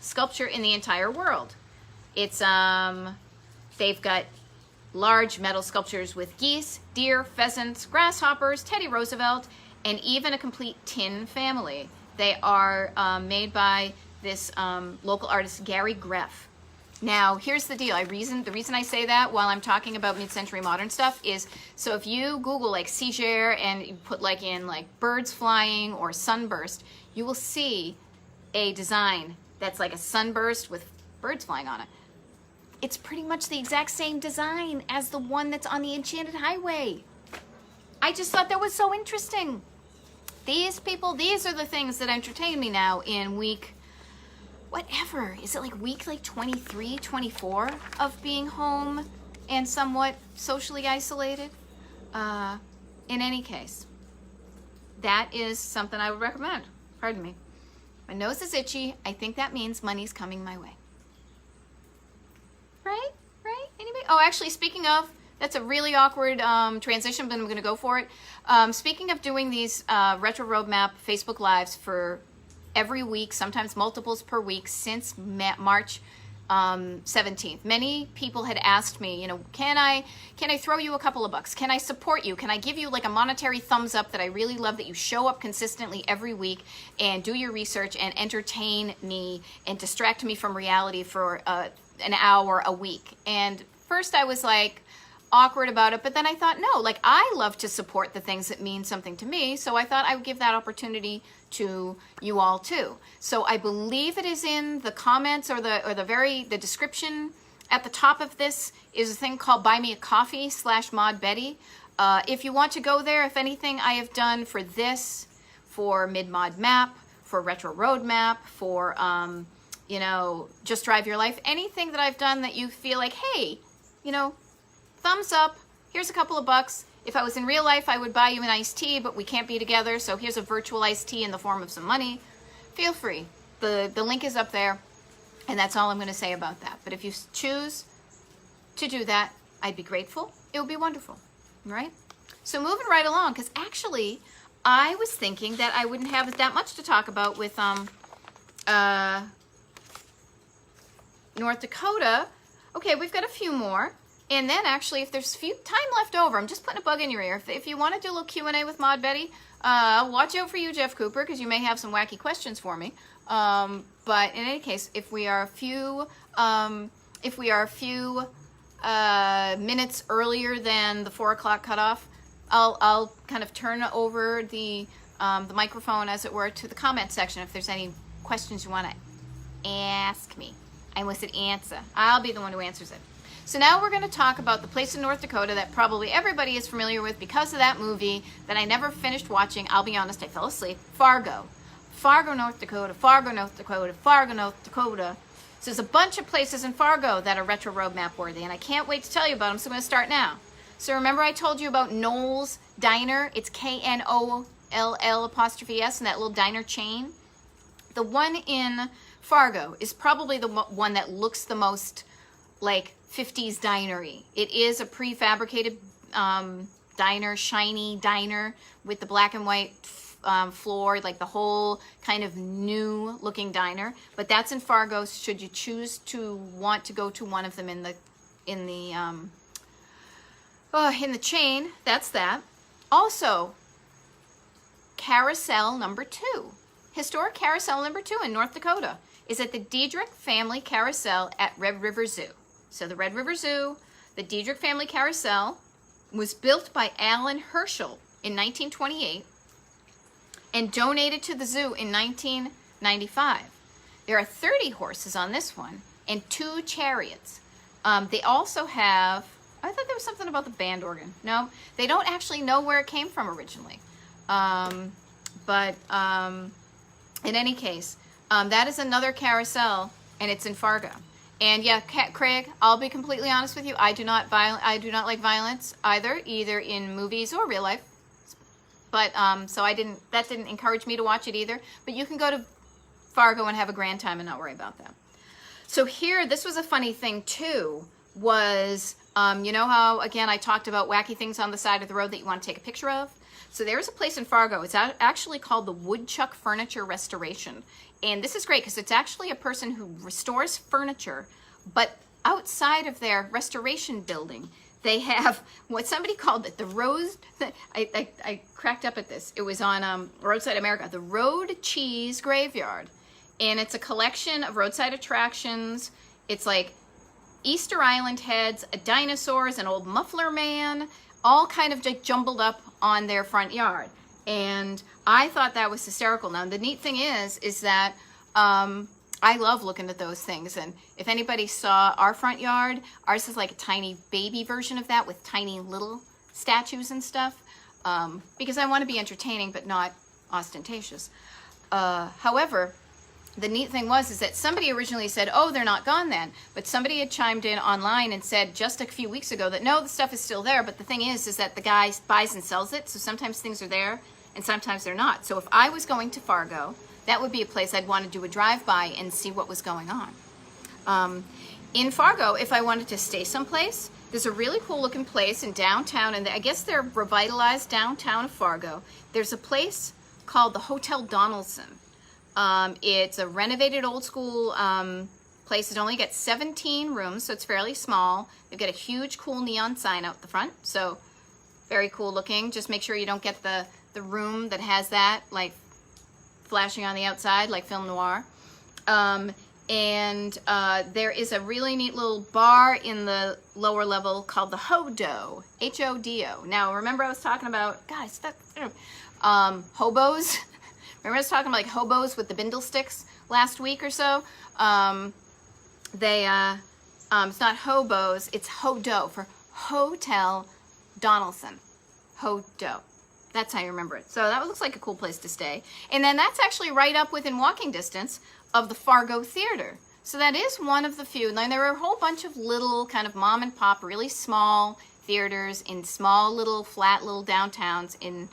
[SPEAKER 1] sculpture in the entire world. It's they've got large metal sculptures with geese, deer, pheasants, grasshoppers, Teddy Roosevelt, and even a complete tin family. They are made by this local artist, Gary Greff. Now, here's the deal. The reason I say that while I'm talking about mid-century modern stuff is, so if you Google like Cjere and you put like in like birds flying or sunburst, you will see a design that's like a sunburst with birds flying on it. It's pretty much the exact same design as the one that's on the Enchanted Highway. I just thought that was so interesting. These people, these are the things that entertain me now in week, whatever. Is it like week like 23, 24 of being home and somewhat socially isolated? In any case, that is something I would recommend. Pardon me. My nose is itchy. I think that means money's coming my way. Right? Right? Anybody? Oh, actually, speaking of, that's a really awkward transition, but I'm going to go for it. Speaking of doing these Retro Roadmap Facebook Lives for every week, sometimes multiples per week since March 17th. Many people had asked me, you know, can I throw you a couple of bucks? Can I support you? Can I give you like a monetary thumbs up that I really love that you show up consistently every week and do your research and entertain me and distract me from reality for an hour a week? And first I was like awkward about it, but then I thought, no, like I love to support the things that mean something to me, so I thought I would give that opportunity to you all too. So I believe it is in the comments or the description at the top of this is a thing called Buy Me a Coffee / Betty. If you want to go there, if anything I have done for this, for Mid-Mod Map, for Retro Roadmap, for you know, Just Drive Your Life, anything that I've done that you feel like, hey, you know, thumbs up, here's a couple of bucks. If I was in real life, I would buy you an iced tea, but we can't be together, so here's a virtual iced tea in the form of some money. Feel free. The link is up there, and that's all I'm going to say about that. But if you choose to do that, I'd be grateful. It would be wonderful, right? So moving right along, because actually, I was thinking that I wouldn't have that much to talk about with North Dakota. Okay, we've got a few more. And then actually, if there's time left over, I'm just putting a bug in your ear. If you want to do a little Q&A with Mod Betty, watch out for you, Jeff Cooper, because you may have some wacky questions for me. But in any case, if we are a few minutes earlier than the 4 o'clock cutoff, I'll kind of turn over the microphone, as it were, to the comment section if there's any questions you want to ask me. I must answer. I'll be the one who answers it. So now we're going to talk about the place in North Dakota that probably everybody is familiar with because of that movie that I never finished watching. I'll be honest, I fell asleep. Fargo. Fargo, North Dakota. Fargo, North Dakota. Fargo, North Dakota. So there's a bunch of places in Fargo that are Retro Roadmap worthy, and I can't wait to tell you about them, so I'm going to start now. So remember I told you about Knoll's Diner? It's Knoll''S, and that little diner chain. The one in Fargo is probably the one that looks the most like 50s dinery. It is a prefabricated diner, shiny diner with the black and white floor, like the whole kind of new looking diner. But that's in Fargo. Should you choose to want to go to one of them in the chain, that's that. Also, Carousel number 2. Historic Carousel number 2 in North Dakota is at the Diedrich Family Carousel at Red River Zoo. So the Red River Zoo, the Diedrich Family Carousel, was built by Alan Herschel in 1928 and donated to the zoo in 1995. There are 30 horses on this one and 2 chariots. They also have I thought there was something about the band organ. No, they don't actually know where it came from originally. But in any case, that is another carousel, and it's in Fargo. And yeah, Craig, I'll be completely honest with you. I do not like violence either in movies or real life. But so that didn't encourage me to watch it either. But you can go to Fargo and have a grand time and not worry about that. So here, this was a funny thing too, was, you know how, again, I talked about wacky things on the side of the road that you want to take a picture of? So there's a place in Fargo. It's actually called the Woodchuck Furniture Restoration. And this is great because it's actually a person who restores furniture, but outside of their restoration building, they have what somebody called it the Rose. I cracked up at this. It was on Roadside America, the Road Cheese Graveyard. And it's a collection of roadside attractions. It's like Easter Island heads, dinosaurs, an old muffler man, all kind of just jumbled up on their front yard. And I thought that was hysterical. Now, the neat thing is that I love looking at those things. And if anybody saw our front yard, ours is like a tiny baby version of that with tiny little statues and stuff. Because I want to be entertaining, but not ostentatious. However, the neat thing is that somebody originally said, oh, they're not gone then. But somebody had chimed in online and said just a few weeks ago that no, the stuff is still there. But the thing is that the guy buys and sells it. So sometimes things are there and sometimes they're not. So if I was going to Fargo, that would be a place I'd want to do a drive-by and see what was going on. In Fargo, if I wanted to stay someplace, there's a really cool looking place in downtown. And I guess they're revitalized downtown of Fargo. There's a place called the Hotel Donaldson. It's a renovated old school place. It only gets 17 rooms, so it's fairly small. They've got a huge cool neon sign out the front, so very cool looking. Just make sure you don't get the room that has that like flashing on the outside like film noir. And there is a really neat little bar in the lower level called the Hodo, H-O-D-O. Now remember I was talking about, guys, hobos. Remember I was talking about like hobos with the bindle sticks last week or so? It's not hobos, it's Hodo for Hotel Donaldson. Hodo. That's how you remember it. So that looks like a cool place to stay. And then that's actually right up within walking distance of the Fargo Theater. So that is one of the few. And there are a whole bunch of little kind of mom and pop, really small theaters in small little flat little downtowns in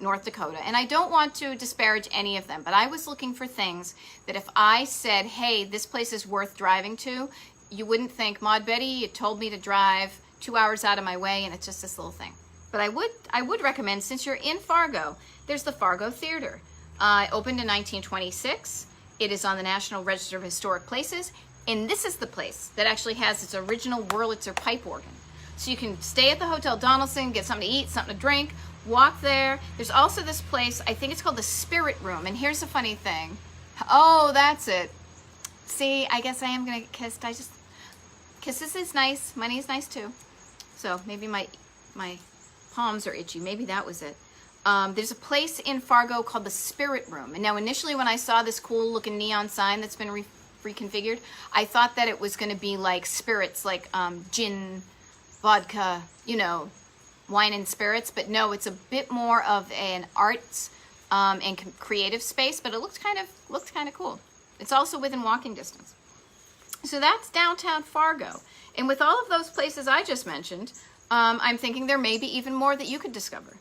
[SPEAKER 1] North Dakota. And I don't want to disparage any of them, but I was looking for things that if I said, hey, this place is worth driving to, you wouldn't think, Maud Betty, you told me to drive 2 hours out of my way and it's just this little thing. But I would recommend, since you're in Fargo, there's the Fargo Theater. It opened in 1926. It is on the National Register of Historic Places. And this is the place that actually has its original Wurlitzer pipe organ. So you can stay at the Hotel Donaldson, get something to eat, something to drink, walk there. There's also this place, I think it's called the Spirit Room. And here's the funny thing. Oh, that's it. See, I guess I am going to get kissed. Kisses is nice. Money is nice too. So maybe my palms are itchy. Maybe that was it. There's a place in Fargo called the Spirit Room. And now initially when I saw this cool looking neon sign that's been reconfigured, I thought that it was going to be like spirits, like gin, vodka, wine and spirits. But no, it's a bit more of an arts and creative space, but it looks kind of cool. It's also within walking distance. So that's downtown Fargo. And with all of those places I just mentioned, I'm thinking there may be even more that you could discover.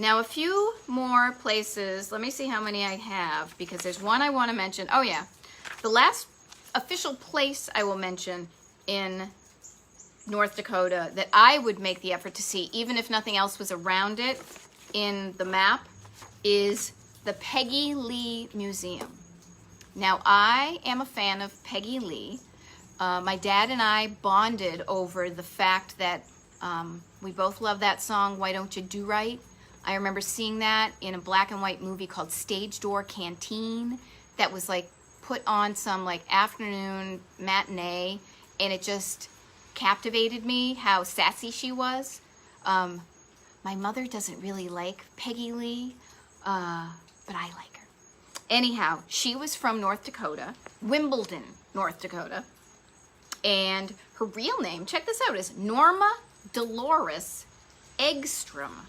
[SPEAKER 1] Now, a few more places. Let me see how many I have, because there's one I want to mention. Oh, yeah. The last official place I will mention in North Dakota that I would make the effort to see, even if nothing else was around it in the map, is the Peggy Lee Museum. Now, I am a fan of Peggy Lee. My dad and I bonded over the fact that we both love that song, Why Don't You Do Right? I remember seeing that in a black and white movie called Stage Door Canteen that was like put on some like afternoon matinee, and it just captivated me how sassy she was. My mother doesn't really like Peggy Lee, but I like her. Anyhow, she was from North Dakota, Wimbledon, North Dakota. And her real name, check this out, is Norma Dolores Eggstrom.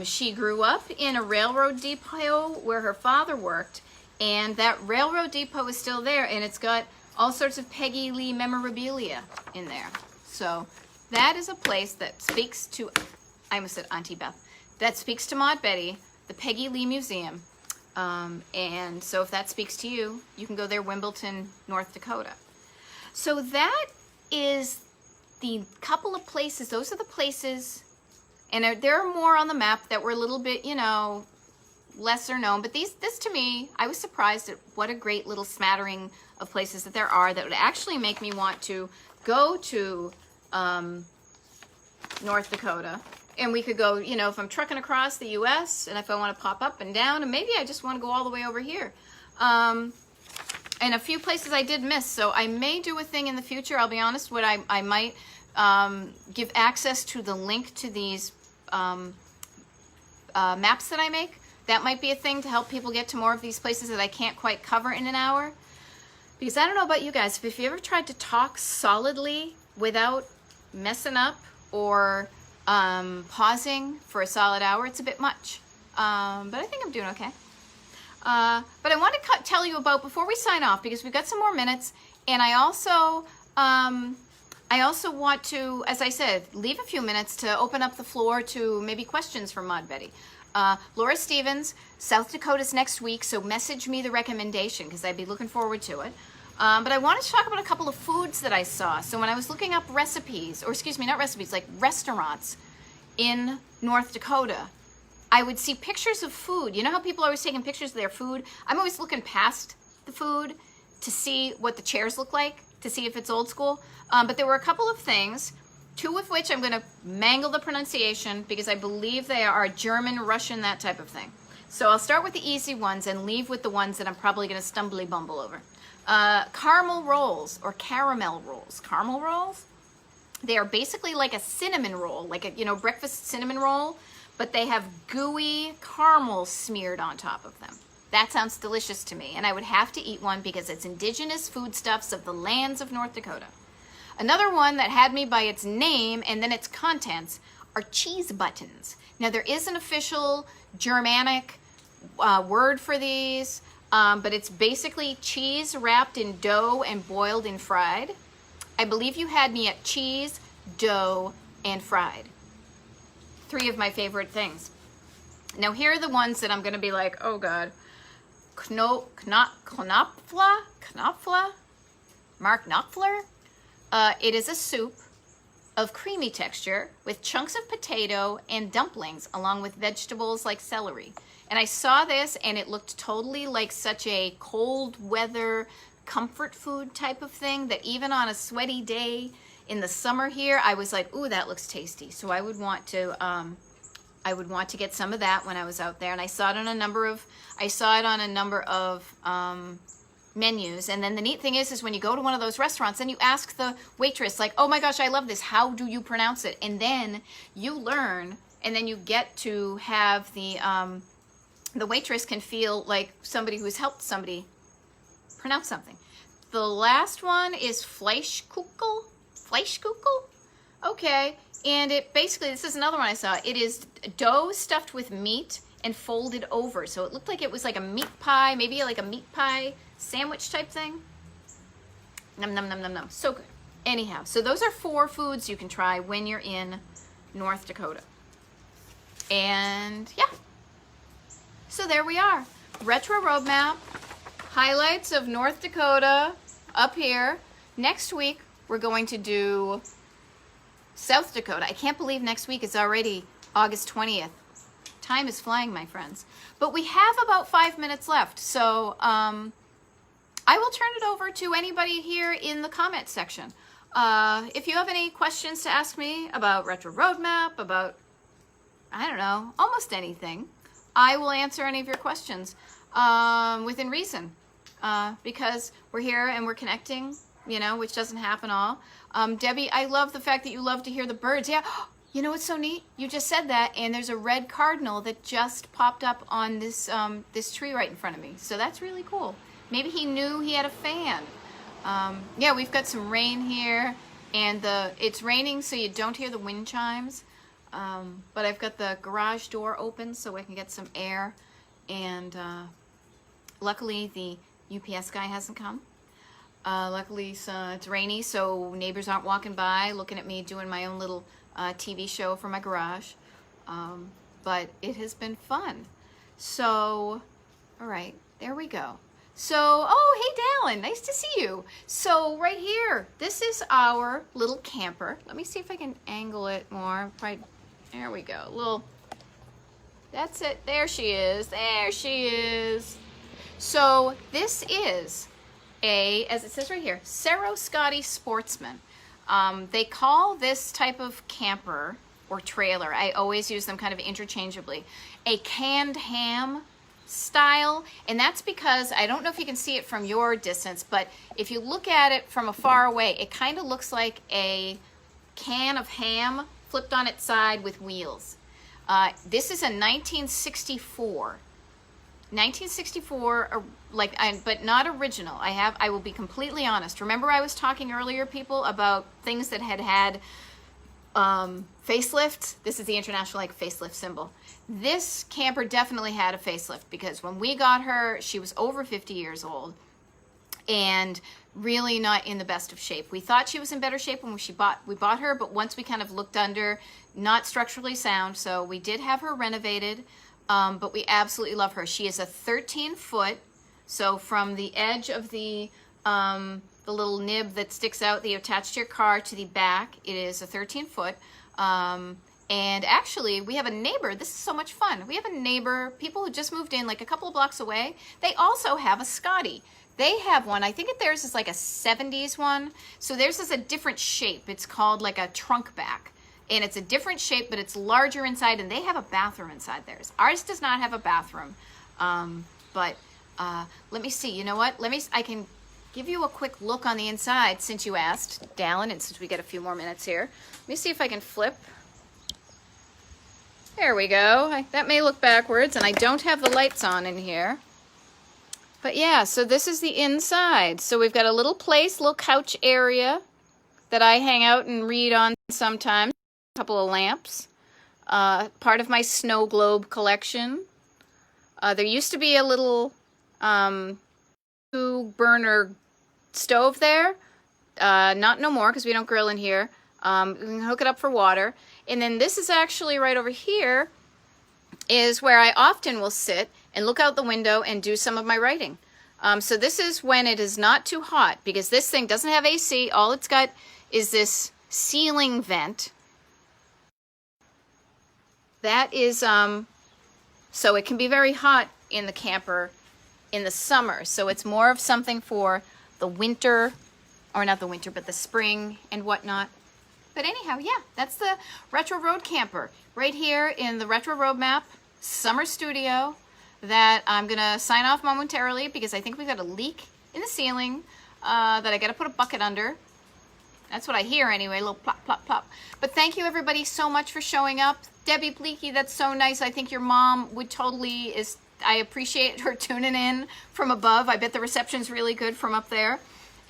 [SPEAKER 1] She grew up in a railroad depot where her father worked, and that railroad depot is still there, and it's got all sorts of Peggy Lee memorabilia in there. So that is a place that speaks to, I almost said Auntie Beth, that speaks to Maud Betty, the Peggy Lee Museum. And so if that speaks to you, you can go there, Wimbledon, North Dakota. So that is the couple of places, those are the places, and there are more on the map that were a little bit, lesser known, but this to me, I was surprised at what a great little smattering of places that there are that would actually make me want to go to North Dakota. And we could go, if I'm trucking across the U.S. and if I want to pop up and down, and maybe I just want to go all the way over here. And a few places I did miss, so I may do a thing in the future. I'll be honest, what I might give access to the link to these maps that I make. That might be a thing to help people get to more of these places that I can't quite cover in an hour. Because I don't know about you guys, if you ever tried to talk solidly without messing up or pausing for a solid hour, it's a bit much. But I think I'm doing okay. But I want to tell you about, before we sign off, because we've got some more minutes, and I also want to, as I said, leave a few minutes to open up the floor to maybe questions from Maud Betty. Laura Stevens, South Dakota's next week, so message me the recommendation because I'd be looking forward to it. But I wanted to talk about a couple of foods that I saw. So when I was looking up recipes, or excuse me, not recipes, like restaurants in North Dakota, I would see pictures of food. You know how people are always taking pictures of their food? I'm always looking past the food to see what the chairs look like, to see if it's old school. But there were a couple of things, two of which I'm going to mangle the pronunciation because I believe they are German, Russian, that type of thing. So I'll start with the easy ones and leave with the ones that I'm probably going to stumbly bumble over. Caramel rolls or caramel rolls. Caramel rolls, they are basically like a cinnamon roll, like a breakfast cinnamon roll, but they have gooey caramel smeared on top of them. That sounds delicious to me, and I would have to eat one because it's indigenous foodstuffs of the lands of North Dakota. Another one that had me by its name and then its contents are cheese buttons. Now there is an official Germanic word for these, but it's basically cheese wrapped in dough and boiled and fried. I believe you had me at cheese, dough, and fried. Three of my favorite things. Now here are the ones that I'm going to be like, oh God. Knopfler? Mark Knopfler? It is a soup of creamy texture with chunks of potato and dumplings along with vegetables like celery. And I saw this and it looked totally like such a cold weather comfort food type of thing that even on a sweaty day in the summer here, I was like, ooh, that looks tasty. So I would want to get some of that when I was out there. And I saw it on a number of menus. And then the neat thing is when you go to one of those restaurants and you ask the waitress, like, oh my gosh, I love this. How do you pronounce it? And then you learn, and then you get to have the waitress can feel like somebody who's helped somebody pronounce something. The last one is Fleischkuchel. Okay. And it basically, this is another one I saw. It is dough stuffed with meat and folded over. So it looked like it was like a meat pie, maybe like a meat pie sandwich type thing. Num, num, num, num, num. So good. Anyhow, so those are 4 foods you can try when you're in North Dakota. And yeah. So there we are. Retro Roadmap. Highlights of North Dakota up here. Next week, we're going to do South Dakota. I can't believe next week is already August 20th. Time is flying, my friends. But we have about 5 minutes left. So I will turn it over to anybody here in the comment section. If you have any questions to ask me about Retro Roadmap, about, I don't know, almost anything, I will answer any of your questions within reason. Because we're here and we're connecting, which doesn't happen all. Debbie, I love the fact that you love to hear the birds. Yeah, you know what's so neat? You just said that, and there's a red cardinal that just popped up on this this tree right in front of me. So that's really cool. Maybe he knew he had a fan. Yeah, we've got some rain here. And it's raining, so you don't hear the wind chimes. But I've got the garage door open so I can get some air. And luckily, the UPS guy hasn't come. Luckily, it's rainy, so neighbors aren't walking by looking at me doing my own little TV show from my garage. But it has been fun. So, all right, there we go. So, oh, hey, Dallin, nice to see you. So, right here, this is our little camper. Let me see if I can angle it more. Right, there we go. That's it. There she is. There she is. So, this is as it says right here, Cerro Scotty Sportsman. They call this type of camper or trailer, I always use them kind of interchangeably, a canned ham style, and that's because I don't know if you can see it from your distance, but if you look at it from afar away, it kind of looks like a can of ham flipped on its side with wheels. This is a 1964, but not original. I will be completely honest. Remember I was talking earlier, people, about things that had facelifts? This is the international facelift symbol. This camper definitely had a facelift because when we got her, she was over 50 years old and really not in the best of shape. We thought she was in better shape when we bought her, but once we kind of looked under, not structurally sound, so we did have her renovated, but we absolutely love her. She is a 13-foot, so from the edge of the little nib that sticks out that you attach to your car to the back, it is a 13-foot. And actually, we have a neighbor. This is so much fun. We have a neighbor, people who just moved in like a couple of blocks away. They also have a Scotty. They have one. I think theirs is like a 70s one. So theirs is a different shape. It's called like a trunk back. And it's a different shape, but it's larger inside, and they have a bathroom inside theirs. Ours does not have a bathroom. But let me see. You know what? I can give you a quick look on the inside since you asked, Dallin, and since we get a few more minutes here. Let me see if I can flip. There we go. That may look backwards, and I don't have the lights on in here. But yeah, so this is the inside. So we've got a little place, little couch area that I hang out and read on sometimes. A couple of lamps. Part of my snow globe collection. There used to be a little 2-burner stove there. Not no more because we don't grill in here. We can hook it up for water. And then this is actually right over here is where I often will sit and look out the window and do some of my writing. So this is when it is not too hot because this thing doesn't have AC. All it's got is this ceiling vent. That is, so it can be very hot in the camper in the summer. So it's more of something for the winter, or not the winter, but the spring and whatnot. But anyhow, yeah, that's the Retro Road camper right here in the Retro Road Map Summer Studio that I'm going to sign off momentarily because I think we've got a leak in the ceiling that I got to put a bucket under. That's what I hear anyway, a little plop, plop, plop. But thank you everybody so much for showing up. Debbie Bleaky, that's so nice. I think your mom would totally, I appreciate her tuning in from above. I bet the reception's really good from up there.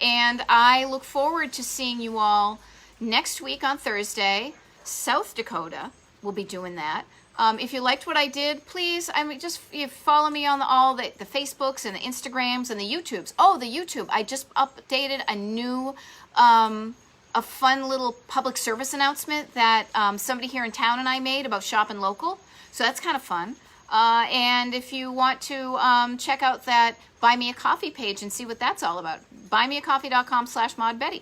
[SPEAKER 1] And I look forward to seeing you all next week on Thursday. South Dakota will be doing that. If you liked what I did, please, just follow me on all the Facebooks and the Instagrams and the YouTubes. Oh, the YouTube. I just updated a new, a fun little public service announcement that somebody here in town and I made about shopping local. So that's kind of fun. And if you want to check out that Buy Me a Coffee page and see what that's all about, buymeacoffee.com/MaudBetty.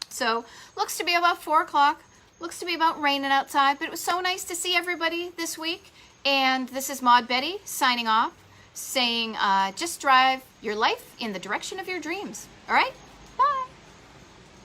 [SPEAKER 1] So, looks to be about 4 o'clock. Looks to be about raining outside, but it was so nice to see everybody this week. And this is Maud Betty signing off, saying just drive your life in the direction of your dreams. All right?